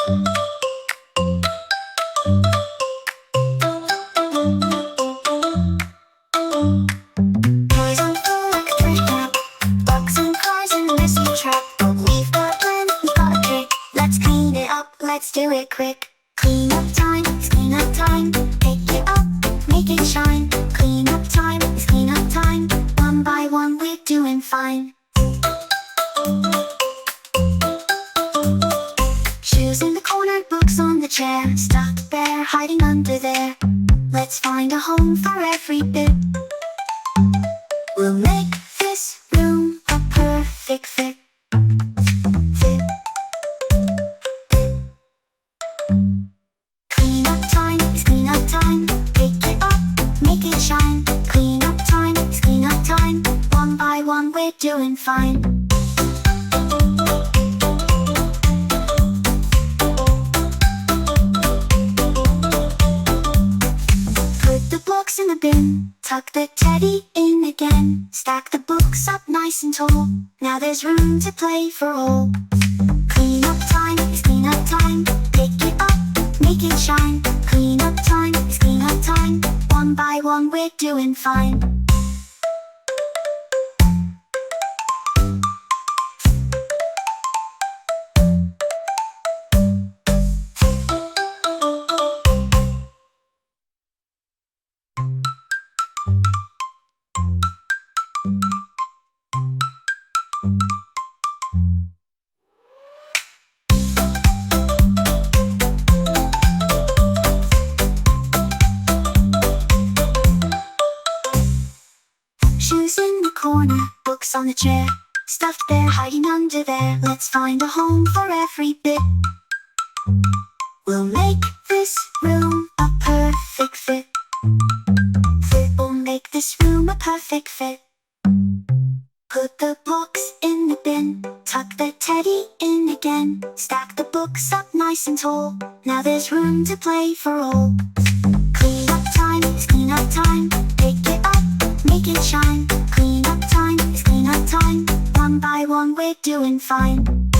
Toys on floor like a trash can. Bugs and cars in a messy trap. But we've got a plan, we've got a trick. Let's clean it up, let's do it quick. Clean up time, it's clean up time. Pick it up, make it shine. Clean up time, it's clean up time. One by one we're doing fine. Shoes in the corner, books on the chair. Stuffed bear hiding under there. Let's find a home for every bit. We'll make this room a perfect fit. Clean up time, it's clean up time. Pick it up, make it shine. Clean up time, it's clean up time. One by one we're doing fine. Books in the bin, tuck the teddy in again. Stack the books up nice and tall. Now there's room to play for all. Clean up time, it's clean up time. Pick it up, make it shine. Clean up time, it's clean up time. One by one we're doing fine. Shoes in the corner, books on the chair. Stuffed bear hiding under there. Let's find a home for every bit. We'll make this room a perfect fit. We'll make this room a perfect fit. Put the books in the bin, tuck the teddy in again. Stack the books up nice and tall. Now there's room to play for all. Clean up time, it's clean up time. Pick it up, make it shine. Clean up time, it's clean up time. One by one we're doing fine.